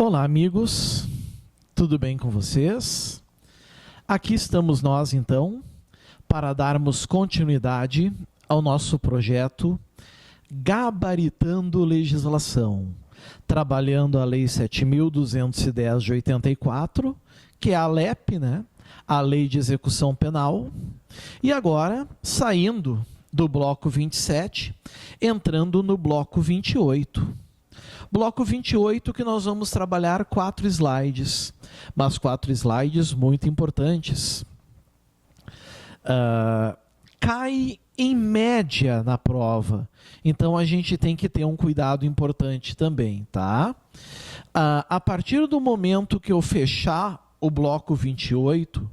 Olá, amigos, tudo bem com vocês? Aqui estamos nós, então, para darmos continuidade ao nosso projeto Gabaritando Legislação, trabalhando a Lei 7.210 de 84, que é a LEP, né? A Lei de Execução Penal, e agora saindo do bloco 27, entrando no bloco 28. Bloco 28 que nós vamos trabalhar 4 slides, mas 4 slides muito importantes. Cai em média na prova, então a gente tem que ter um cuidado importante também, tá? A partir do momento que eu fechar o bloco 28,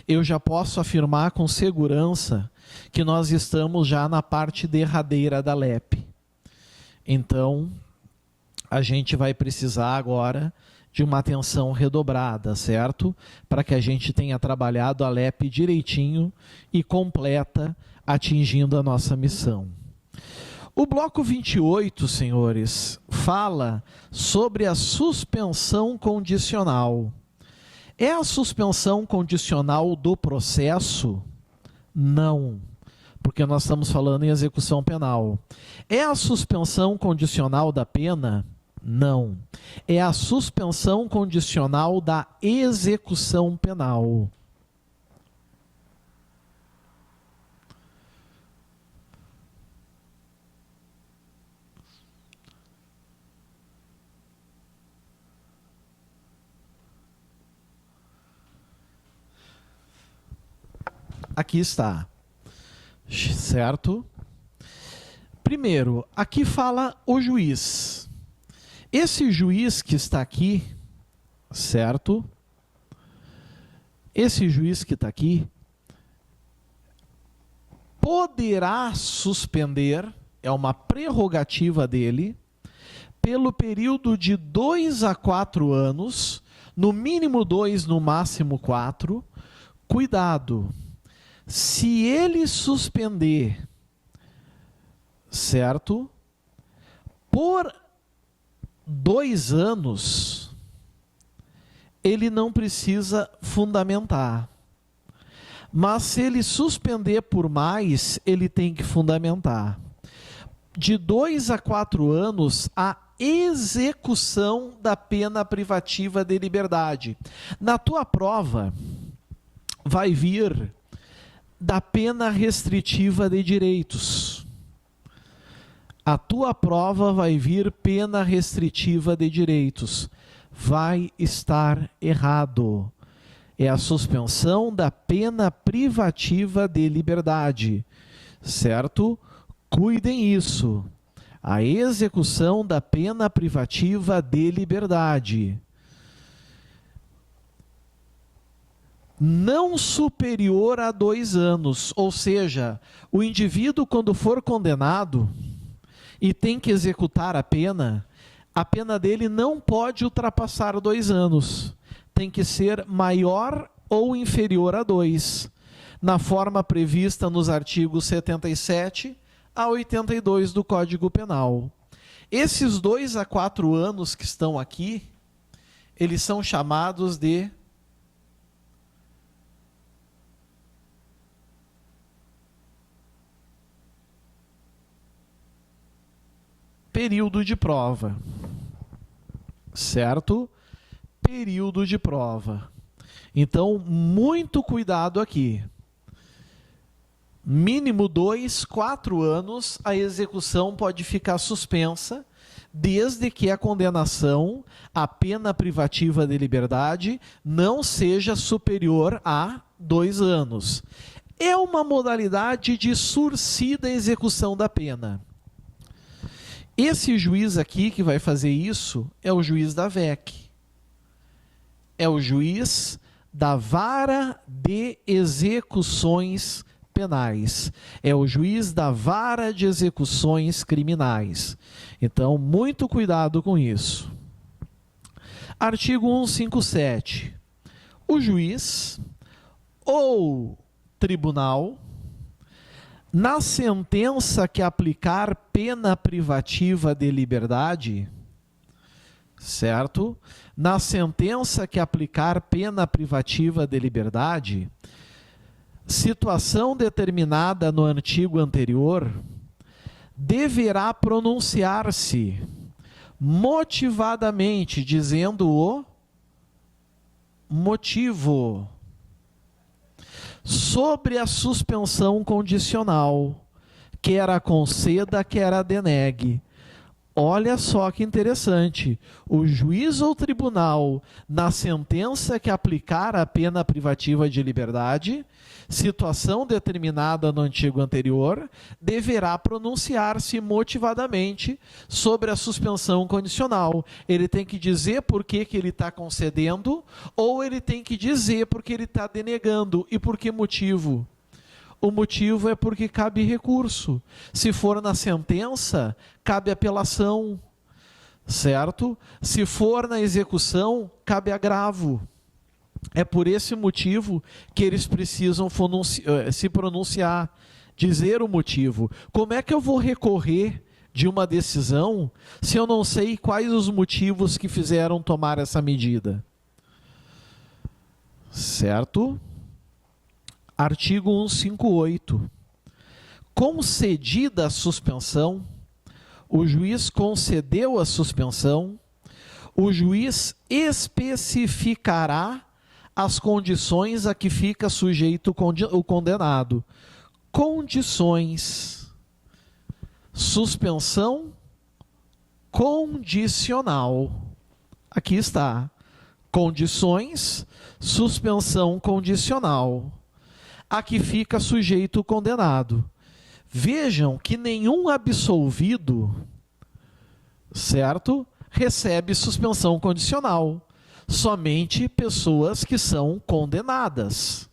eu já posso afirmar com segurança que nós estamos já na parte derradeira da LEP. Então, a gente vai precisar agora de uma atenção redobrada, certo? Para que a gente tenha trabalhado a LEP direitinho e completa, atingindo a nossa missão. O bloco 28, senhores, fala sobre a suspensão condicional. É a suspensão condicional do processo? Não, porque nós estamos falando em execução penal. É a suspensão condicional da pena? Não. É a suspensão condicional da execução penal. Aqui está, certo? Primeiro, aqui fala o juiz. Esse juiz que está aqui, certo? Esse juiz que está aqui poderá suspender, é uma prerrogativa dele, pelo período de 2 a 4 anos, no mínimo 2, no máximo 4. Cuidado! Se ele suspender, certo? Por 2 anos, ele não precisa fundamentar. Mas se ele suspender por mais, ele tem que fundamentar. De 2 a 4 anos, a execução da pena privativa de liberdade. Na tua prova, vai vir da pena restritiva de direitos. A tua prova vai vir pena restritiva de direitos. Vai estar errado. É a suspensão da pena privativa de liberdade. Certo? Cuidem isso. A execução da pena privativa de liberdade. Não superior a 2 anos, ou seja, o indivíduo quando for condenado e tem que executar a pena dele não pode ultrapassar 2 anos, tem que ser maior ou inferior a 2, na forma prevista nos artigos 77 a 82 do Código Penal. Esses 2 a 4 anos que estão aqui, eles são chamados de período de prova, certo? Período de prova. Então, muito cuidado aqui. Mínimo 2, 4 anos, a execução pode ficar suspensa, desde que a condenação, a pena privativa de liberdade, não seja superior a 2 anos. É uma modalidade de sursida execução da pena. Esse juiz aqui que vai fazer isso é o juiz da VEC. É o juiz da Vara de Execuções Penais. É o juiz da Vara de Execuções Criminais. Então, muito cuidado com isso. Artigo 157. O juiz ou tribunal, na sentença que aplicar pena privativa de liberdade, certo? Na sentença que aplicar pena privativa de liberdade, situação determinada no artigo anterior, deverá pronunciar-se motivadamente, dizendo o motivo, sobre a suspensão condicional, quer a conceda, quer a denegue. Olha só que interessante, o juiz ou tribunal, na sentença que aplicar a pena privativa de liberdade, situação determinada no artigo anterior, deverá pronunciar-se motivadamente sobre a suspensão condicional. Ele tem que dizer por que ele está concedendo, ou ele tem que dizer por que ele está denegando, e por que motivo. O motivo é porque cabe recurso. Se for na sentença, cabe apelação, certo? Se for na execução, cabe agravo. É por esse motivo que eles precisam se pronunciar, dizer o motivo. Como é que eu vou recorrer de uma decisão se eu não sei quais os motivos que fizeram tomar essa medida? Certo? Artigo 158. Concedida a suspensão, o juiz concedeu a suspensão, o juiz especificará as condições a que fica sujeito o condenado. Condições. Suspensão condicional. Aqui está. Condições, suspensão condicional, a que fica sujeito o condenado. Vejam que nenhum absolvido, certo, recebe suspensão condicional. Somente pessoas que são condenadas.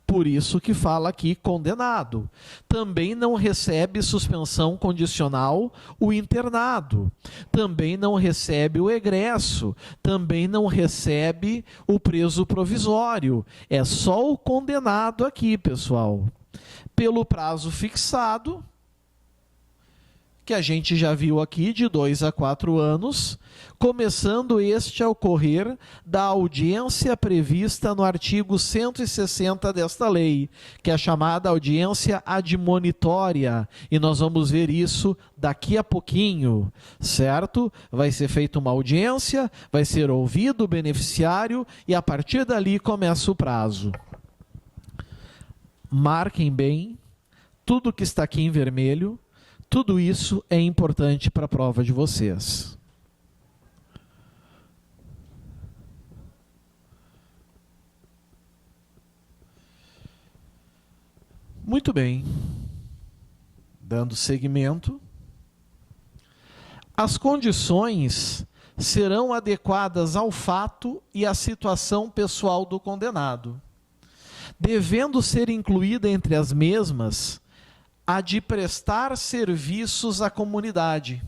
Por isso que fala aqui condenado. Também não recebe suspensão condicional o internado. Também não recebe o egresso. Também não recebe o preso provisório. É só o condenado aqui, pessoal. Pelo prazo fixado, que a gente já viu aqui, de 2 a 4 anos, começando este a ocorrer da audiência prevista no artigo 160 desta lei, que é a chamada audiência admonitória, e nós vamos ver isso daqui a pouquinho, certo? Vai ser feita uma audiência, vai ser ouvido o beneficiário, e a partir dali começa o prazo. Marquem bem tudo que está aqui em vermelho. Tudo isso é importante para a prova de vocês. Muito bem. Dando seguimento. As condições serão adequadas ao fato e à situação pessoal do condenado, devendo ser incluída entre as mesmas a de prestar serviços à comunidade,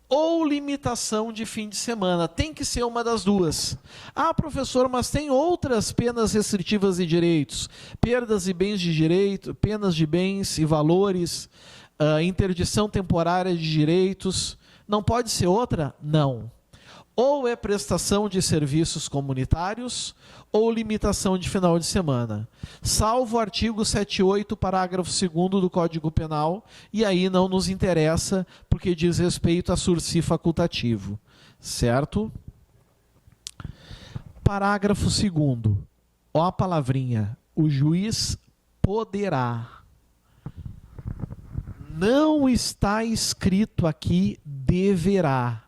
ou limitação de fim de semana. Tem que ser uma das duas. Ah, professor, mas tem outras penas restritivas de direitos, perdas e bens de direito, penas de bens e valores, interdição temporária de direitos. Não pode ser outra? Não. Ou é prestação de serviços comunitários, ou limitação de final de semana, salvo o artigo 78, parágrafo 2º do Código Penal, e aí não nos interessa, porque diz respeito a sursi facultativo, certo? Parágrafo 2º, ó a palavrinha, o juiz poderá. Não está escrito aqui deverá,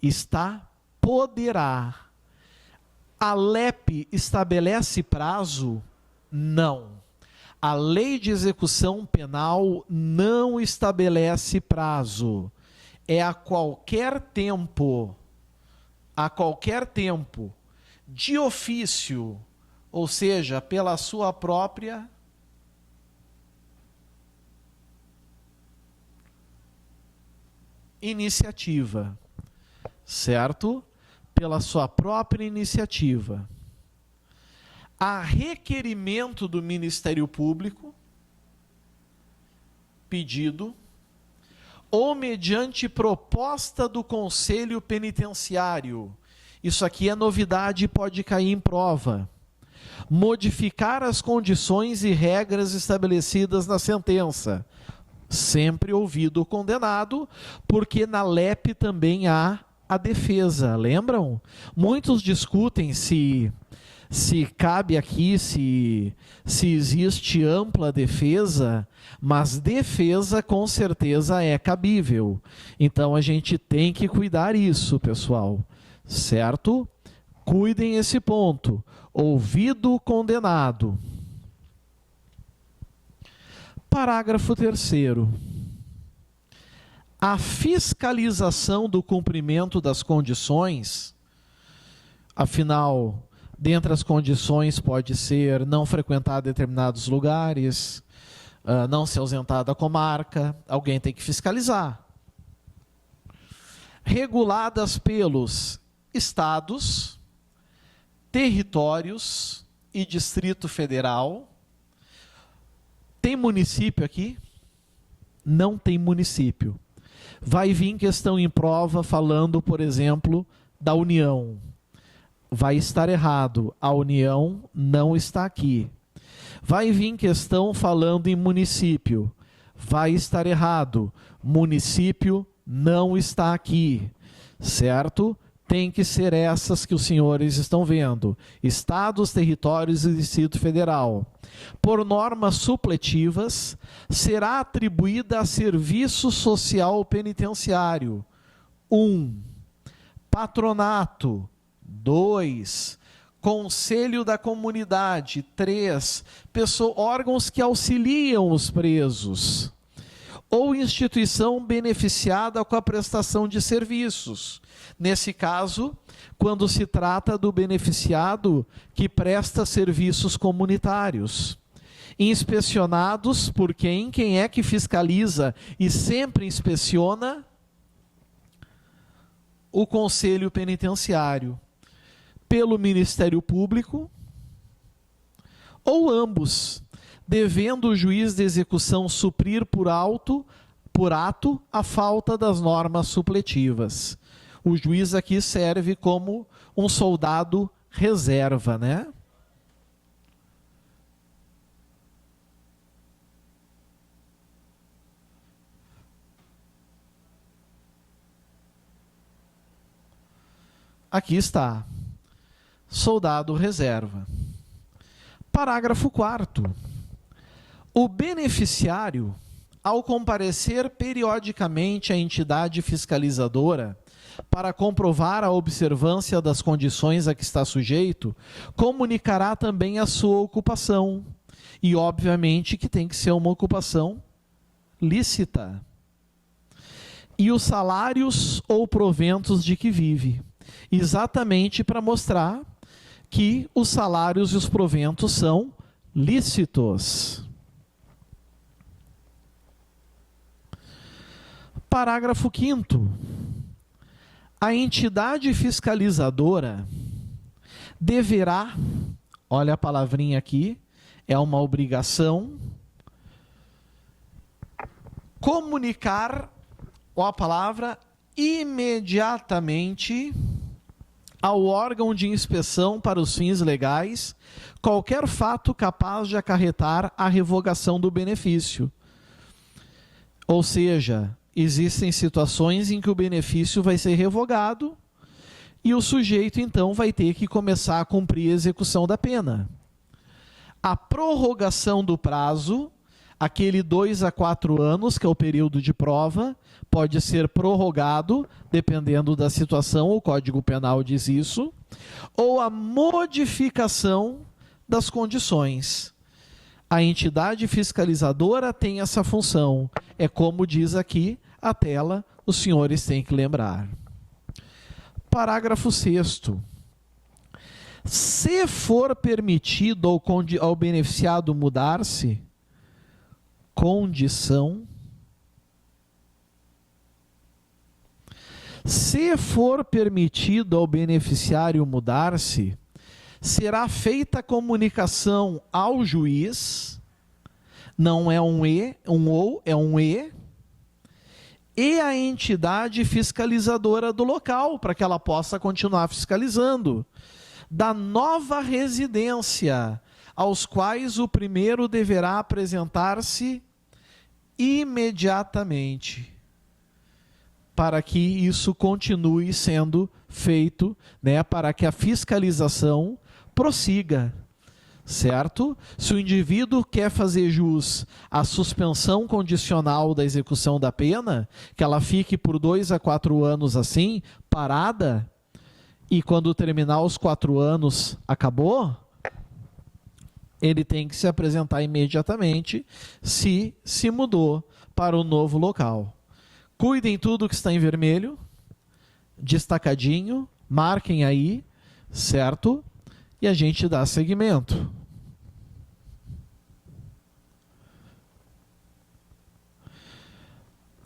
está poderá. A LEP estabelece prazo? Não. A Lei de Execução Penal não estabelece prazo. É a qualquer tempo, de ofício, ou seja, pela sua própria iniciativa, certo? Pela sua própria iniciativa, a requerimento do Ministério Público, pedido, ou mediante proposta do Conselho Penitenciário. Isso aqui é novidade e pode cair em prova. Modificar as condições e regras estabelecidas na sentença. Sempre ouvido o condenado, porque na LEP também há a defesa, lembram? Muitos discutem se cabe aqui, se existe ampla defesa, mas defesa com certeza é cabível. Então a gente tem que cuidar isso, pessoal, certo? Cuidem esse ponto. Ouvido o condenado. Parágrafo 3º. A fiscalização do cumprimento das condições, afinal, dentre as condições pode ser não frequentar determinados lugares, não se ausentar da comarca, alguém tem que fiscalizar. Reguladas pelos estados, territórios e Distrito Federal. Tem município aqui? Não tem município. Vai vir questão em prova falando, por exemplo, da União. Vai estar errado. A União não está aqui. Vai vir questão falando em município. Vai estar errado. Município não está aqui. Certo? Tem que ser essas que os senhores estão vendo. Estados, territórios e Distrito Federal. Por normas supletivas, será atribuída a serviço social penitenciário. 1. Patronato. 2. Conselho da comunidade. 3. Órgãos que auxiliam os presos. Ou instituição beneficiada com a prestação de serviços. Nesse caso, quando se trata do beneficiado que presta serviços comunitários. Inspecionados por quem? Quem é que fiscaliza e sempre inspeciona? O Conselho Penitenciário. Pelo Ministério Público ou ambos, devendo o juiz de execução suprir por ato a falta das normas supletivas. O juiz aqui serve como um soldado reserva, né? Aqui está. Soldado reserva. Parágrafo 4º. O beneficiário, ao comparecer periodicamente à entidade fiscalizadora para comprovar a observância das condições a que está sujeito, comunicará também a sua ocupação. E, obviamente, que tem que ser uma ocupação lícita. E os salários ou proventos de que vive. Exatamente para mostrar que os salários e os proventos são lícitos. Parágrafo 5º. A entidade fiscalizadora deverá, olha a palavrinha aqui, é uma obrigação, comunicar, ó a palavra, imediatamente ao órgão de inspeção para os fins legais qualquer fato capaz de acarretar a revogação do benefício. Ou seja, existem situações em que o benefício vai ser revogado e o sujeito, então, vai ter que começar a cumprir a execução da pena. A prorrogação do prazo, aquele 2 a 4 anos, que é o período de prova, pode ser prorrogado, dependendo da situação, o Código Penal diz isso, ou a modificação das condições. A entidade fiscalizadora tem essa função. É como diz aqui a tela, os senhores têm que lembrar. Parágrafo 6º. Se for permitido ao beneficiado mudar-se, condição. Se for permitido ao beneficiário mudar-se, será feita comunicação ao juiz, não é um ou, é um e a entidade fiscalizadora do local, para que ela possa continuar fiscalizando, da nova residência, aos quais o primeiro deverá apresentar-se imediatamente, para que isso continue sendo feito, né, para que a fiscalização prossiga, certo? Se o indivíduo quer fazer jus à suspensão condicional da execução da pena, que ela fique por 2 a 4 anos assim, parada, e quando terminar os 4 anos, acabou, ele tem que se apresentar imediatamente se mudou para o novo local. Cuidem tudo que está em vermelho, destacadinho, marquem aí, certo? E a gente dá seguimento.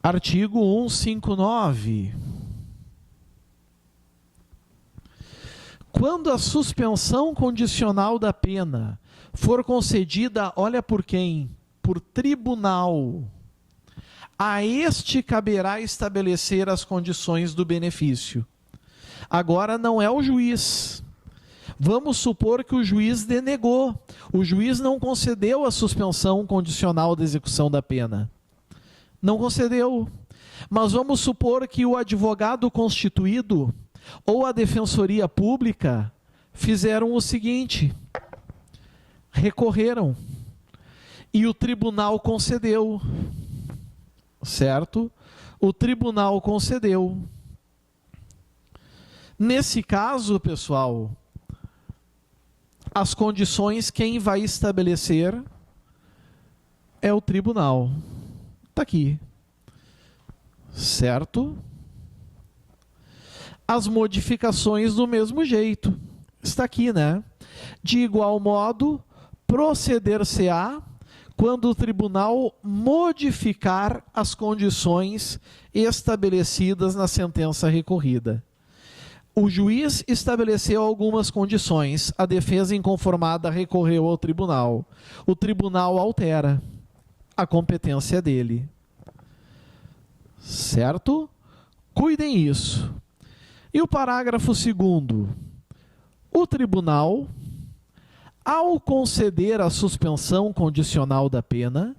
Artigo 159. Quando a suspensão condicional da pena for concedida, olha por quem? Por tribunal. A este caberá estabelecer as condições do benefício. Agora não é o juiz. Vamos supor que o juiz denegou. O juiz não concedeu a suspensão condicional da execução da pena. Não concedeu. Mas vamos supor que o advogado constituído ou a defensoria pública fizeram o seguinte: recorreram e o tribunal concedeu, certo? O tribunal concedeu. Nesse caso, pessoal, as condições quem vai estabelecer é o tribunal. Está aqui, certo? As modificações do mesmo jeito. Está aqui, né? De igual modo, proceder-se-á quando o tribunal modificar as condições estabelecidas na sentença recorrida. O juiz estabeleceu algumas condições, a defesa inconformada recorreu ao tribunal. O tribunal altera a competência dele. Certo? Cuidem isso. E o parágrafo 2º. O tribunal, ao conceder a suspensão condicional da pena,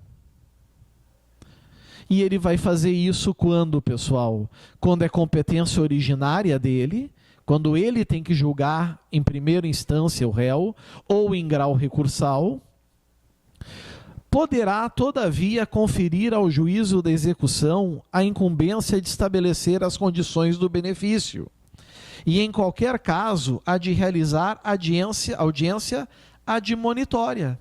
e ele vai fazer isso quando, pessoal? Quando é competência originária dele, quando ele tem que julgar em primeira instância o réu, ou em grau recursal, poderá, todavia, conferir ao juízo da execução a incumbência de estabelecer as condições do benefício. E, em qualquer caso, há de realizar audiência admonitória.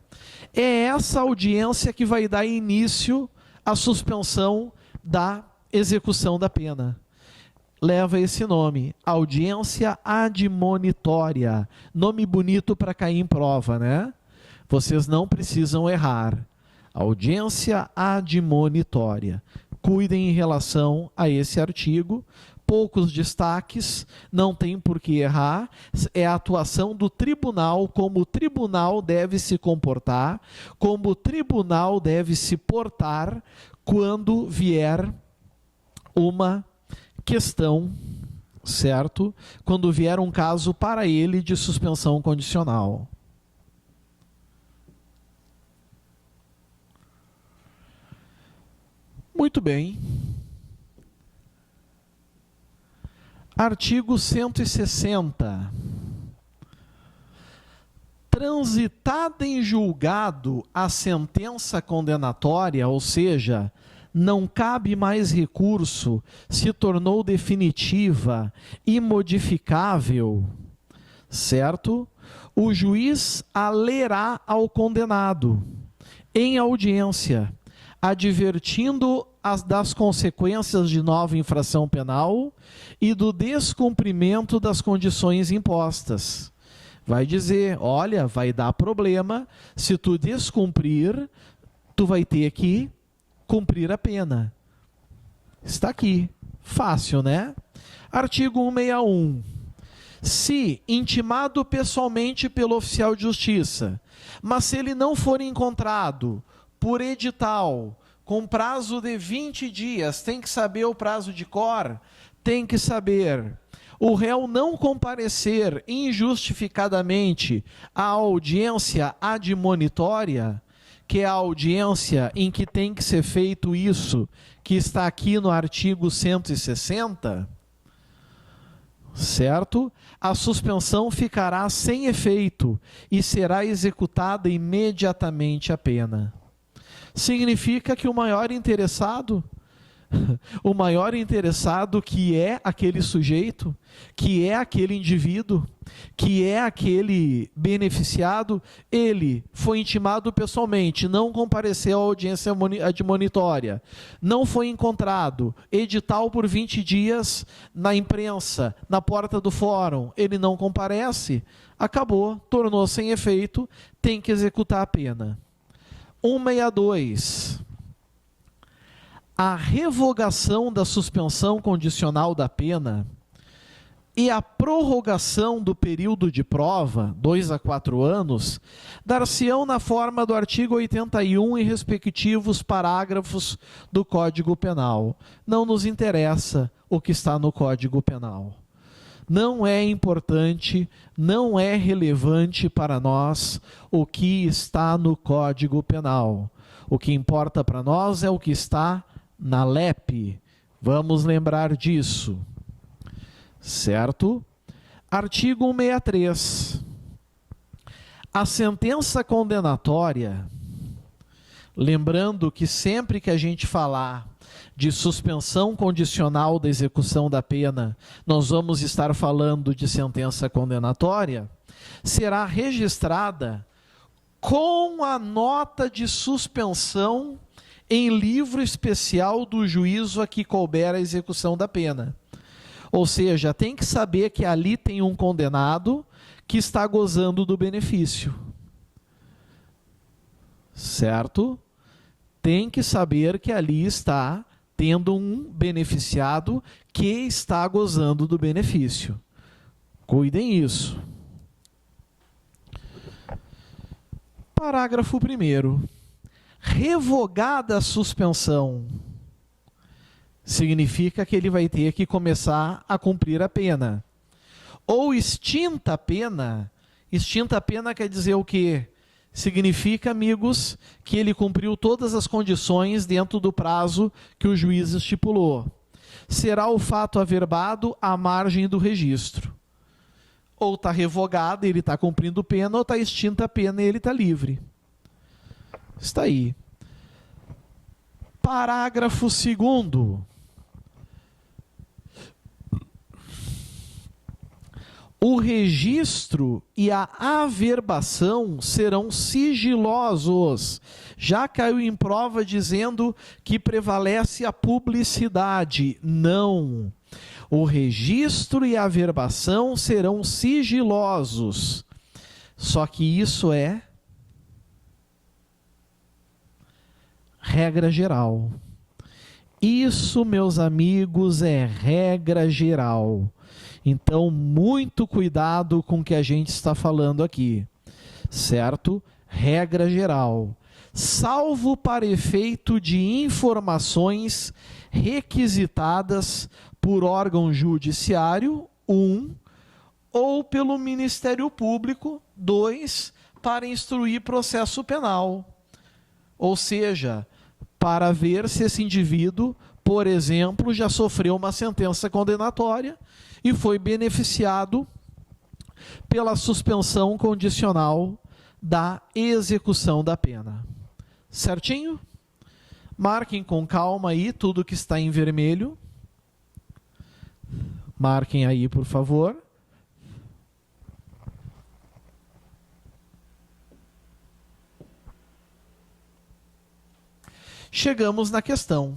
É essa audiência que vai dar início à suspensão da execução da pena. Leva esse nome, audiência admonitória. Nome bonito para cair em prova, né? Vocês não precisam errar. Audiência admonitória. Cuidem em relação a esse artigo. Poucos destaques, não tem por que errar, é a atuação do tribunal, como o tribunal deve se comportar, como o tribunal deve se portar quando vier uma questão, certo? Quando vier um caso para ele de suspensão condicional. Muito bem. Artigo 160. Transitada em julgado a sentença condenatória, ou seja, não cabe mais recurso, se tornou definitiva, imodificável, certo? O juiz a lerá ao condenado, em audiência, advertindo das consequências de nova infração penal e do descumprimento das condições impostas. Vai dizer, olha, vai dar problema, se tu descumprir, tu vai ter que cumprir a pena. Está aqui, fácil, né? Artigo 161. Se intimado pessoalmente pelo oficial de justiça, mas se ele não for encontrado por edital, com prazo de 20 dias, tem que saber o prazo de cor? Tem que saber. O réu não comparecer injustificadamente à audiência admonitória, que é a audiência em que tem que ser feito isso, que está aqui no artigo 160, certo? A suspensão ficará sem efeito e será executada imediatamente a pena. Significa que o maior interessado que é aquele sujeito, que é aquele indivíduo, que é aquele beneficiado, ele foi intimado pessoalmente, não compareceu à audiência admonitória, não foi encontrado, edital por 20 dias na imprensa, na porta do fórum, ele não comparece, acabou, tornou sem efeito, tem que executar a pena. 162. A revogação da suspensão condicional da pena e a prorrogação do período de prova, 2 a 4 anos, dar-se-ão na forma do artigo 81 e respectivos parágrafos do Código Penal. Não nos interessa o que está no Código Penal. Não é importante, não é relevante para nós o que está no Código Penal. O que importa para nós é o que está na LEP. Vamos lembrar disso. Certo? Artigo 163. A sentença condenatória, lembrando que sempre que a gente falar de suspensão condicional da execução da pena, nós vamos estar falando de sentença condenatória, será registrada com a nota de suspensão em livro especial do juízo a que couber a execução da pena. Ou seja, tem que saber que ali tem um condenado que está gozando do benefício. Certo? Tem que saber que ali está tendo um beneficiado que está gozando do benefício. Cuidem isso. Parágrafo 1º. Revogada a suspensão, significa que ele vai ter que começar a cumprir a pena. Ou extinta a pena quer dizer o quê? Significa, amigos, que ele cumpriu todas as condições dentro do prazo que o juiz estipulou. Será o fato averbado à margem do registro. Ou está revogado e ele está cumprindo pena, ou está extinta a pena e ele está livre. Está aí. Parágrafo 2º. O registro e a averbação serão sigilosos. Já caiu em prova dizendo que prevalece a publicidade. Não. O registro e a averbação serão sigilosos. Só que isso é regra geral. Isso, meus amigos, é regra geral. Então, muito cuidado com o que a gente está falando aqui, certo? Regra geral. Salvo para efeito de informações requisitadas por órgão judiciário, 1, ou pelo Ministério Público, 2, para instruir processo penal. Ou seja, para ver se esse indivíduo, por exemplo, já sofreu uma sentença condenatória e foi beneficiado pela suspensão condicional da execução da pena. Certinho? Marquem com calma aí tudo que está em vermelho. Marquem aí, por favor. Chegamos na questão.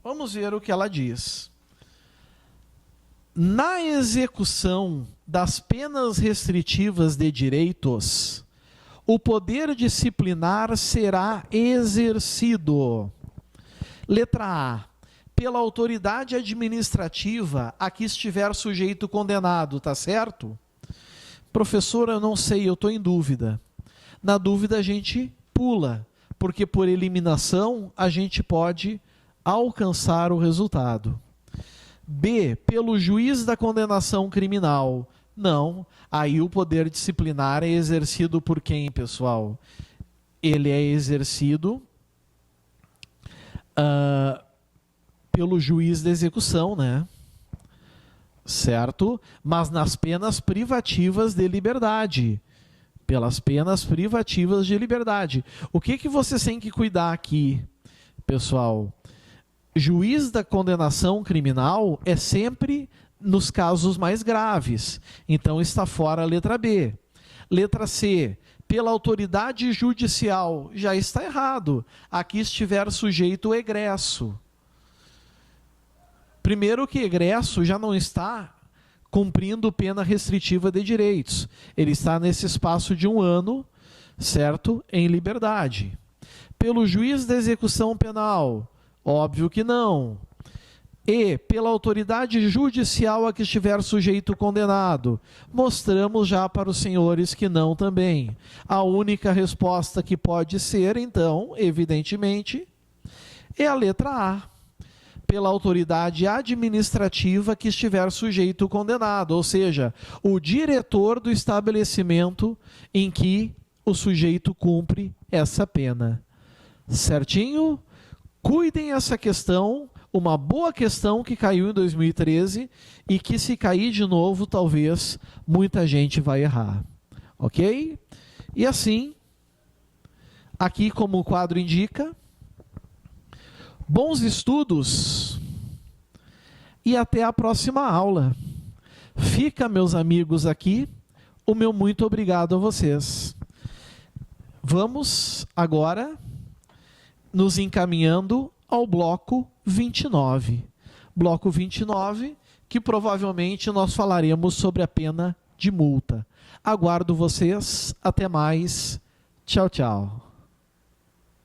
Vamos ver o que ela diz. Na execução das penas restritivas de direitos, o poder disciplinar será exercido. Letra A. Pela autoridade administrativa a que estiver sujeito condenado, tá certo? Professor, eu não sei, eu estou em dúvida. Na dúvida a gente pula, porque por eliminação a gente pode alcançar o resultado. B, pelo juiz da condenação criminal. Não, aí o poder disciplinar é exercido por quem, pessoal? Ele é exercido pelo juiz da execução, né? Certo? Mas nas penas privativas de liberdade. Pelas penas privativas de liberdade. O que vocês têm que cuidar aqui, pessoal? Juiz da condenação criminal é sempre nos casos mais graves. Então está fora a letra B. Letra C, pela autoridade judicial. Já está errado. Aqui estiver sujeito o egresso. Primeiro que egresso já não está cumprindo pena restritiva de direitos. Ele está nesse espaço de 1 ano, certo? Em liberdade. Pelo juiz da execução penal. Óbvio que não. E, pela autoridade judicial a que estiver sujeito o condenado. Mostramos já para os senhores que não também. A única resposta que pode ser, então, evidentemente, é a letra A. Pela autoridade administrativa que estiver sujeito o condenado, ou seja, o diretor do estabelecimento em que o sujeito cumpre essa pena. Certinho? Cuidem essa questão, uma boa questão que caiu em 2013 e que se cair de novo, talvez muita gente vai errar. Ok? E assim, aqui como o quadro indica, bons estudos e até a próxima aula. Fica, meus amigos, aqui o meu muito obrigado a vocês. Vamos agora nos encaminhando ao bloco 29. Bloco 29, que provavelmente nós falaremos sobre a pena de multa. Aguardo vocês. Até mais. Tchau, tchau.